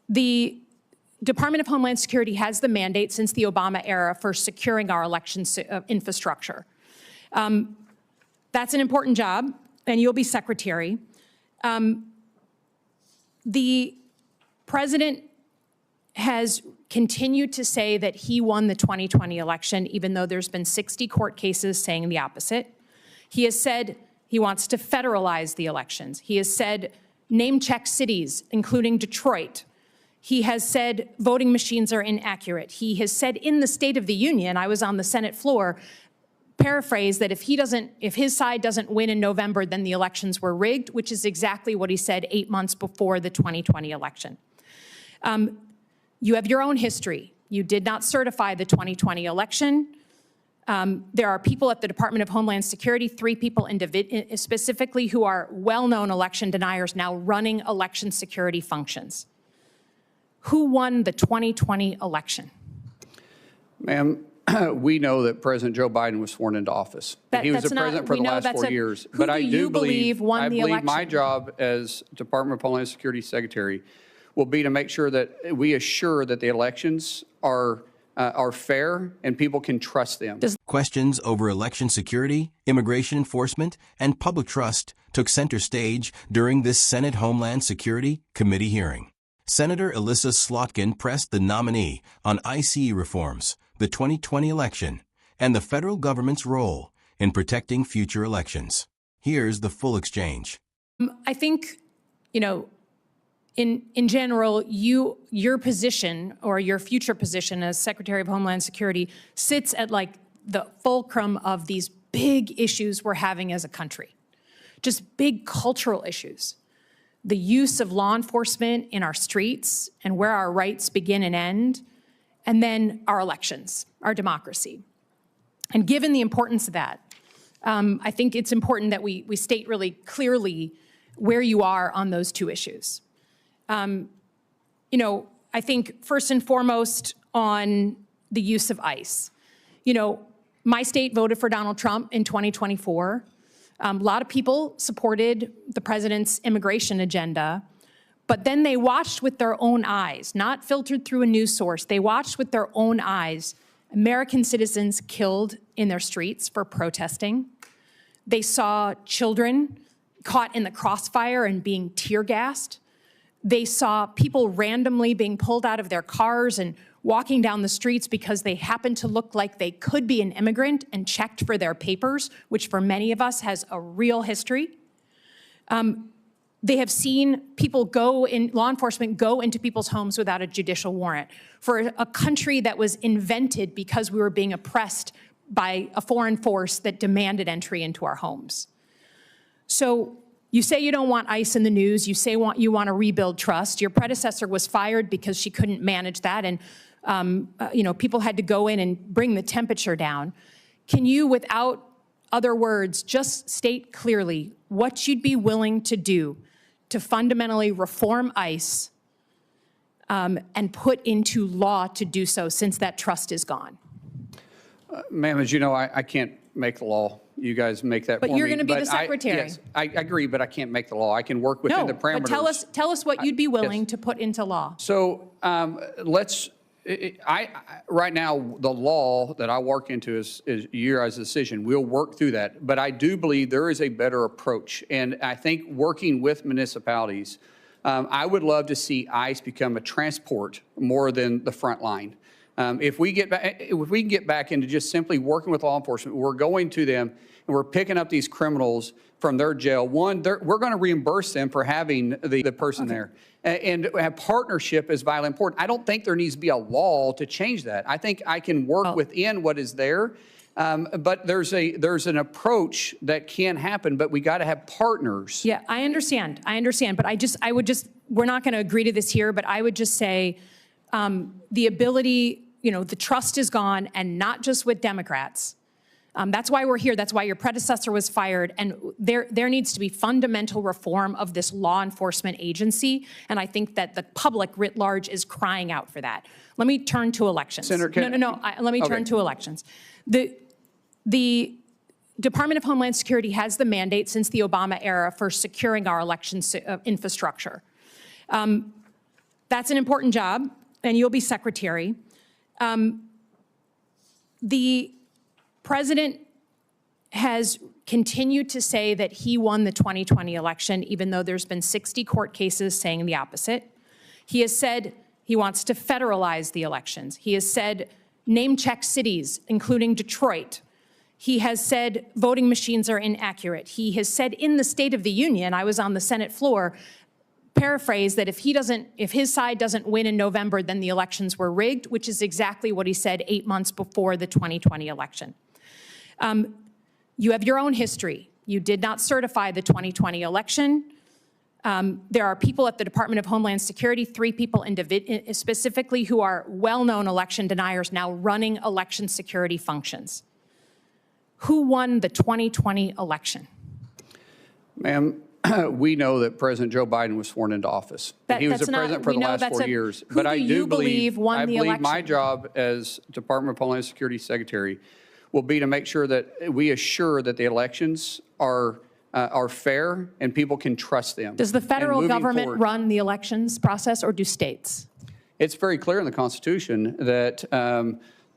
The Department of Homeland Security has the mandate since the Obama era for securing our election infrastructure. That's an important job, and you'll be secretary. The president has continued to say that he won the 2020 election, even though there's been 60 court cases saying the opposite. He has said he wants to federalize the elections. He has said name-check cities, including Detroit. He has said voting machines are inaccurate. He has said in the State of the Union, I was on the Senate floor, paraphrase that if his side doesn't win in November, then the elections were rigged, which is exactly what he said 8 months before the 2020 election. You have your own history. You did not certify the 2020 election. There are people at the Department of Homeland Security, 3 people specifically, who are well-known election deniers now running election security functions. Who won the 2020 election? Ma'am, we know that President Joe Biden was sworn into office. He was the president for the last 4 years. But I do believe won the election? My job as Department of Homeland Security Secretary will be to make sure that we assure that the elections are fair and people can trust them. Questions over election security, immigration enforcement, and public trust took center stage during this Senate Homeland Security Committee hearing. Senator Elissa Slotkin pressed the nominee on ICE reforms, the 2020 election, and the federal government's role in protecting future elections. Here's the full exchange. I think, in general, your position or your future position as Secretary of Homeland Security sits at like the fulcrum of these big issues we're having as a country, just big cultural issues. The use of law enforcement in our streets and where our rights begin and end, and then our elections, our democracy. And given the importance of that, I think it's important that we state really clearly where you are on those 2 issues. I think first and foremost on the use of ICE. My state voted for Donald Trump in 2024. A lot of people supported the president's immigration agenda, but then they watched with their own eyes, not filtered through a news source. They watched with their own eyes American citizens killed in their streets for protesting. They saw children caught in the crossfire and being tear gassed. They saw people randomly being pulled out of their cars and walking down the streets because they happened to look like they could be an immigrant and checked for their papers, which for many of us has a real history. They have seen law enforcement go into people's homes without a judicial warrant for a country that was invented because we were being oppressed by a foreign force that demanded entry into our homes. So you say you don't want ICE in the news. You say you want to rebuild trust. Your predecessor was fired because she couldn't manage that, and people had to go in and bring the temperature down. Can you, without other words, just state clearly what you'd be willing to do to fundamentally reform ICE and put into law to do so, since that trust is gone? Ma'am, as you know, I can't make the law. You guys make that for me. But you're going to be the secretary. Yes, I agree, but I can't make the law. I can work within the parameters. No, but tell us what you'd be willing to put into law. So right now, the law that I work into is your guys' decision. We'll work through that. But I do believe there is a better approach. And I think working with municipalities, I would love to see ICE become a transport more than the front line. If we can get back into just simply working with law enforcement, we're going to them and we're picking up these criminals from their jail. One, we're going to reimburse them for having the person there. And have partnership is vitally important. I don't think there needs to be a law to change that. I think I can work within what is there. But there's an approach that can happen, but we got to have partners. Yeah, I understand. But we're not going to agree to this here, but I would just say the ability, the trust is gone, and not just with Democrats. That's why we're here. That's why your predecessor was fired. And there needs to be fundamental reform of this law enforcement agency. And I think that the public writ large is crying out for that. Let me turn to elections. Senator, let me turn to elections. The Department of Homeland Security has the mandate since the Obama era for securing our election infrastructure. That's an important job, and you'll be secretary. The president has continued to say that he won the 2020 election, even though there's been 60 court cases saying the opposite. He has said he wants to federalize the elections. He has said name-check cities, including Detroit. He has said voting machines are inaccurate. He has said in the State of the Union, I was on the Senate floor, paraphrase that if his side doesn't win in November, then the elections were rigged, which is exactly what he said 8 months before the 2020 election. You have your own history. You did not certify the 2020 election. There are people at the Department of Homeland Security, 3 people specifically, who are well-known election deniers now running election security functions. Who won the 2020 election? Ma'am, we know that President Joe Biden was sworn into office. He was the president for the last 4 years. But I do believe won the election? My job as Department of Homeland Security Secretary will be to make sure that we assure that the elections are fair and people can trust them. Does the federal government run the elections process, or do states? It's very clear in the Constitution that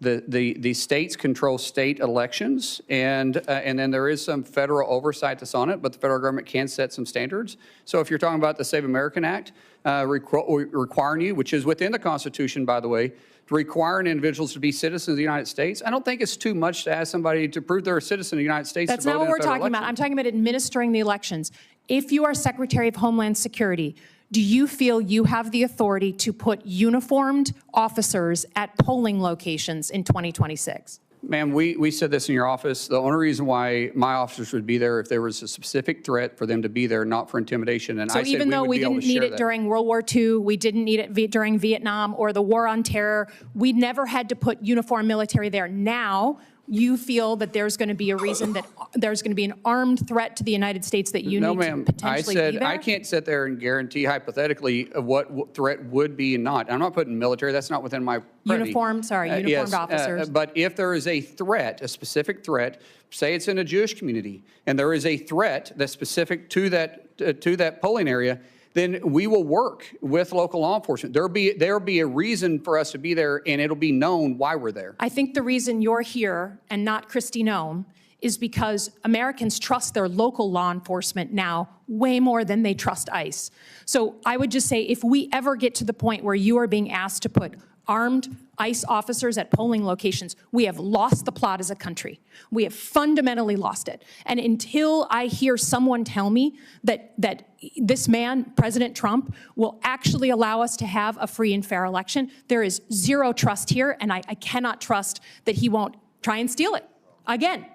the states control state elections, and then there is some federal oversight that's on it, but the federal government can set some standards. So if you're talking about the Save American Act, requiring you, which is within the Constitution, by the way, requiring individuals to be citizens of the United States, I don't think it's too much to ask somebody to prove they're a citizen of the United States. That's not what we're talking about. I'm talking about administering the elections. If you are Secretary of Homeland Security, do you feel you have the authority to put uniformed officers at polling locations in 2026? Ma'am, we said this in your office. The only reason why my officers would be there if there was a specific threat for them to be there, not for intimidation. And so even though we didn't need it during World War II, we didn't need it during Vietnam or the War on Terror, we never had to put uniformed military there. Now, you feel that there's going to be a reason that there's going to be an armed threat to the United States that you need to potentially be there? No, ma'am. I can't sit there and guarantee hypothetically of what threat would be and not. I'm not putting military. That's not within my privy. Uniformed officers. But if there is a threat, a specific threat, say it's in a Jewish community, and there is a threat that's specific to that polling area, then we will work with local law enforcement. There'll be a reason for us to be there, and it'll be known why we're there. I think the reason you're here and not Kristi Noem is because Americans trust their local law enforcement now way more than they trust ICE. So I would just say, if we ever get to the point where you are being asked to put armed ICE officers at polling locations, we have lost the plot as a country. We have fundamentally lost it. And until I hear someone tell me that this man, President Trump, will actually allow us to have a free and fair election, there is zero trust here, and I cannot trust that he won't try and steal it again.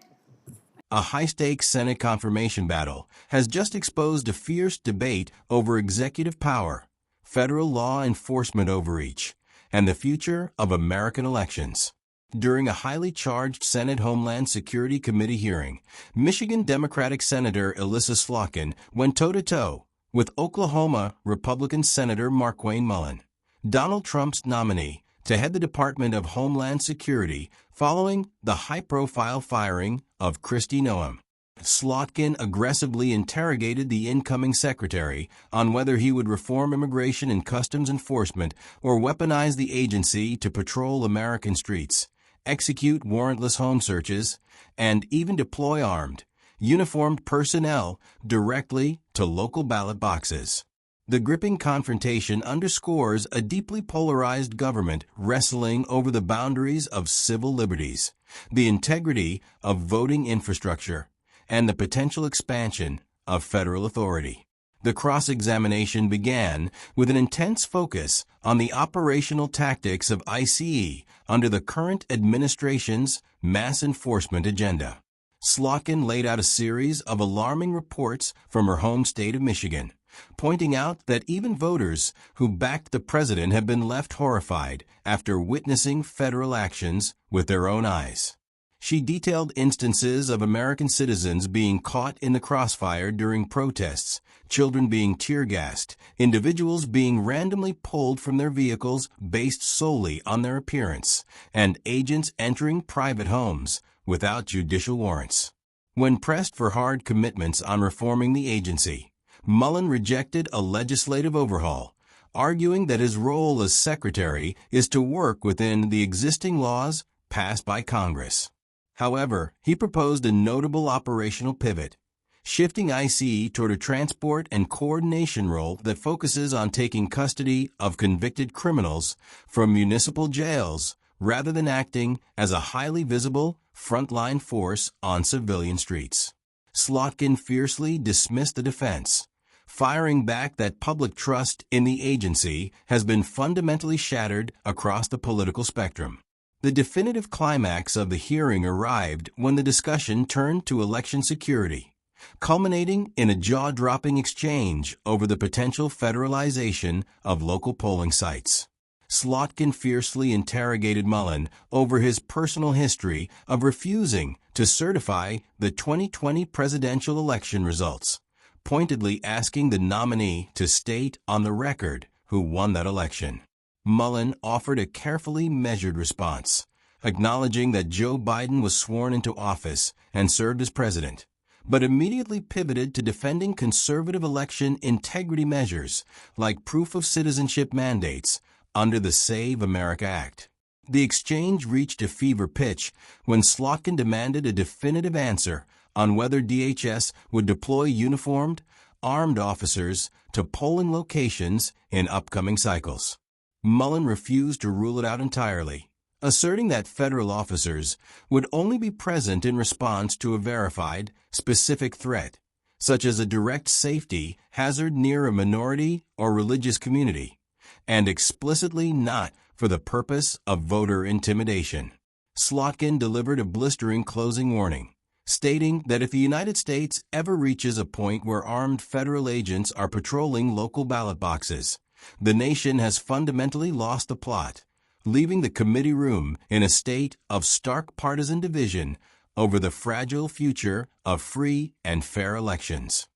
A high-stakes Senate confirmation battle has just exposed a fierce debate over executive power, federal law enforcement overreach, and the future of American elections. During a highly charged Senate Homeland Security Committee hearing, Michigan Democratic Senator Elissa Slotkin went toe-to-toe with Oklahoma Republican Senator Markwayne Mullin, Donald Trump's nominee to head the Department of Homeland Security following the high-profile firing of Kristi Noem. Slotkin aggressively interrogated the incoming secretary on whether he would reform immigration and customs enforcement or weaponize the agency to patrol American streets, execute warrantless home searches, and even deploy armed, uniformed personnel directly to local ballot boxes. The gripping confrontation underscores a deeply polarized government wrestling over the boundaries of civil liberties, the integrity of voting infrastructure, and the potential expansion of federal authority. The cross-examination began with an intense focus on the operational tactics of ICE under the current administration's mass enforcement agenda. Slotkin laid out a series of alarming reports from her home state of Michigan, pointing out that even voters who backed the president have been left horrified after witnessing federal actions with their own eyes. She detailed instances of American citizens being caught in the crossfire during protests, children being tear-gassed, individuals being randomly pulled from their vehicles based solely on their appearance, and agents entering private homes without judicial warrants. When pressed for hard commitments on reforming the agency, Mullin rejected a legislative overhaul, arguing that his role as secretary is to work within the existing laws passed by Congress. However, he proposed a notable operational pivot, shifting ICE toward a transport and coordination role that focuses on taking custody of convicted criminals from municipal jails rather than acting as a highly visible frontline force on civilian streets. Slotkin fiercely dismissed the defense, firing back that public trust in the agency has been fundamentally shattered across the political spectrum. The definitive climax of the hearing arrived when the discussion turned to election security, culminating in a jaw-dropping exchange over the potential federalization of local polling sites. Slotkin fiercely interrogated Mullin over his personal history of refusing to certify the 2020 presidential election results, pointedly asking the nominee to state on the record who won that election. Mullin offered a carefully measured response, acknowledging that Joe Biden was sworn into office and served as president, but immediately pivoted to defending conservative election integrity measures like proof of citizenship mandates under the Save America Act. The exchange reached a fever pitch when Slotkin demanded a definitive answer on whether DHS would deploy uniformed, armed officers to polling locations in upcoming cycles. Mullin refused to rule it out entirely, asserting that federal officers would only be present in response to a verified, specific threat, such as a direct safety hazard near a minority or religious community, and explicitly not for the purpose of voter intimidation. Slotkin delivered a blistering closing warning, stating that if the United States ever reaches a point where armed federal agents are patrolling local ballot boxes, the nation has fundamentally lost the plot, leaving the committee room in a state of stark partisan division over the fragile future of free and fair elections.